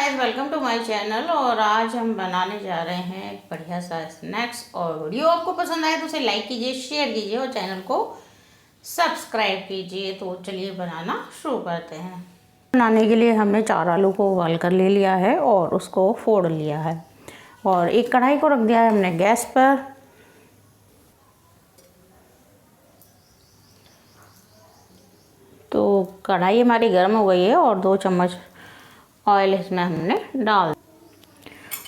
Guys, welcome to my channel. और आज हम बनाने जा रहे हैं एक बढ़िया सा स्नैक्स। और वीडियो आपको पसंद आए तो उसे लाइक कीजिए, शेयर कीजिए और चैनल को सब्सक्राइब कीजिए। तो चलिए बनाना शुरू करते हैं। बनाने के लिए हमने 4 आलू को उबाल कर ले लिया है और उसको फोड़ लिया है। और एक कढ़ाई को रख दिया है हमने गैस पर। तो कढ़ाई हमारी गर्म हो गई है और 2 चम्मच ऑयल इसमें हमने डाल।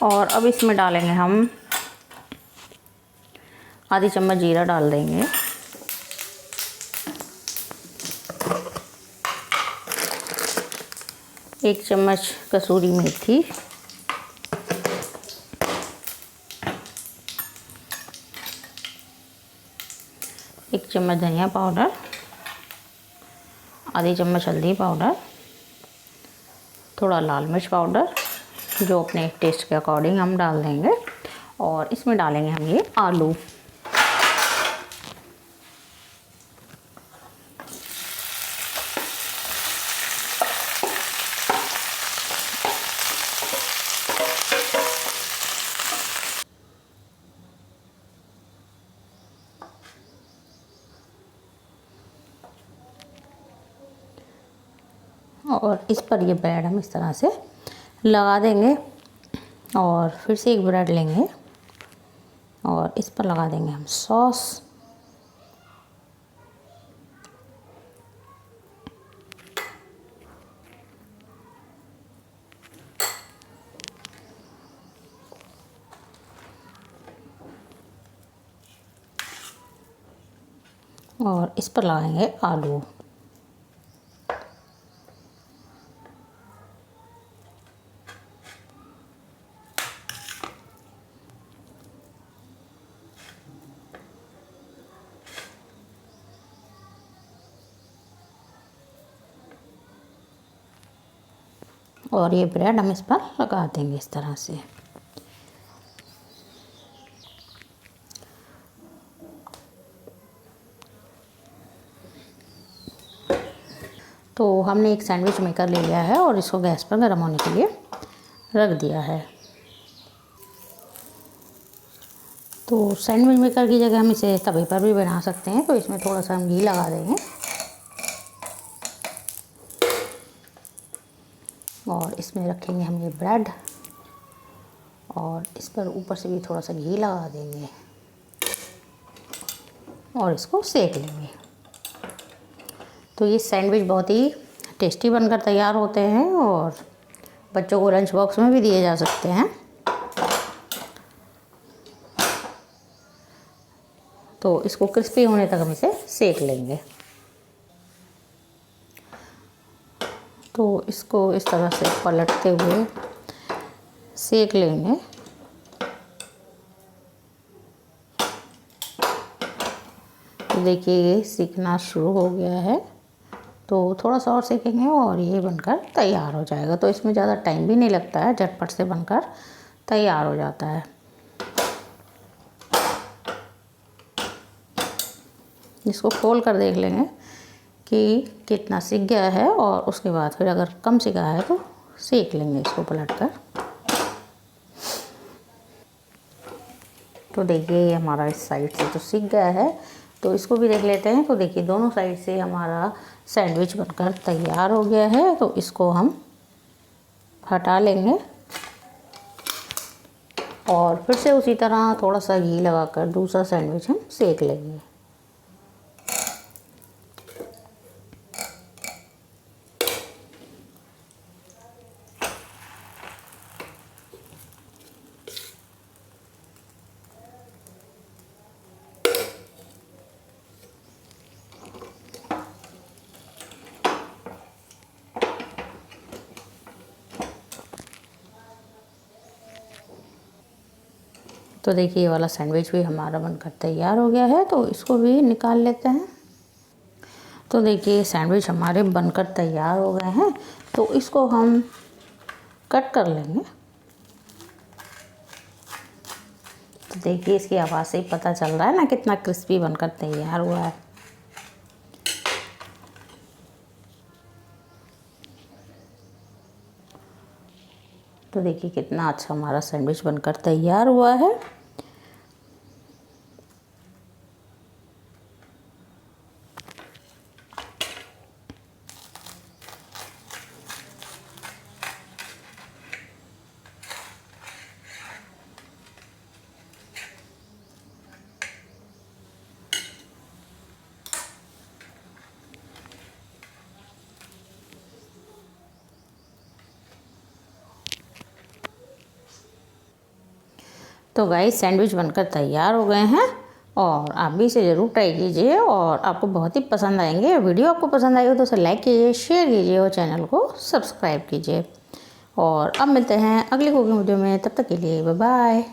और अब इसमें डालेंगे हम आधी चम्मच जीरा डाल देंगे। एक चम्मच कसूरी मेथी, एक चम्मच धनिया पाउडर, आधी चम्मच हल्दी पाउडर, थोड़ा लाल मिर्च पाउडर जो अपने टेस्ट के अकॉर्डिंग हम डाल देंगे। और इसमें डालेंगे हम ये आलू। और इस पर ये ब्रेड हम इस तरह से लगा देंगे। और फिर से एक ब्रेड लेंगे और इस पर लगा देंगे हम सॉस। और इस पर लगाएंगे आलू। और ये ब्रेड हम इस पर लगा देंगे इस तरह से। तो हमने एक सैंडविच मेकर ले लिया है और इसको गैस पर गर्म होने के लिए रख दिया है। तो सैंडविच मेकर की जगह हम इसे तवे पर भी बना सकते हैं। तो इसमें थोड़ा सा हम घी लगा देंगे और इसमें रखेंगे हम ये ब्रेड और इस पर ऊपर से भी थोड़ा सा घी लगा देंगे और इसको सेक लेंगे। तो ये सैंडविच बहुत ही टेस्टी बनकर तैयार होते हैं और बच्चों को लंच बॉक्स में भी दिए जा सकते हैं। तो इसको क्रिस्पी होने तक हम इसे सेक लेंगे। तो इसको इस तरह से पलटते हुए सेक लेंगे। तो देखिए ये सीखना शुरू हो गया है। तो थोड़ा सा और सेकेंगे और ये बनकर तैयार हो जाएगा। तो इसमें ज़्यादा टाइम भी नहीं लगता है, झटपट से बनकर तैयार हो जाता है। इसको खोल कर देख लेंगे कि कितना सिक गया है और उसके बाद फिर अगर कम सिका है तो सेक लेंगे इसको पलट कर। तो देखिए ये हमारा इस साइड से तो सिक गया है। तो इसको भी देख लेते हैं। तो देखिए दोनों साइड से हमारा सैंडविच बनकर तैयार हो गया है। तो इसको हम हटा लेंगे और फिर से उसी तरह थोड़ा सा घी लगाकर दूसरा सैंडविच हम सेक लेंगे। तो देखिए ये वाला सैंडविच भी हमारा बनकर तैयार हो गया है। तो इसको भी निकाल लेते हैं। तो देखिए सैंडविच हमारे बनकर तैयार हो गए हैं। तो इसको हम कट कर लेंगे। तो देखिए इसकी आवाज़ से ही पता चल रहा है ना कितना क्रिस्पी बनकर तैयार हुआ है। तो देखिए कितना अच्छा हमारा सैंडविच बनकर तैयार हुआ है। तो गाइस सैंडविच बनकर तैयार हो गए हैं और आप भी इसे ज़रूर ट्राई कीजिए और आपको बहुत ही पसंद आएंगे। वीडियो आपको पसंद आई हो तो उसे लाइक कीजिए, शेयर कीजिए और चैनल को सब्सक्राइब कीजिए। और अब मिलते हैं अगली कुकिंग वीडियो में, तब तक के लिए बाय बाय।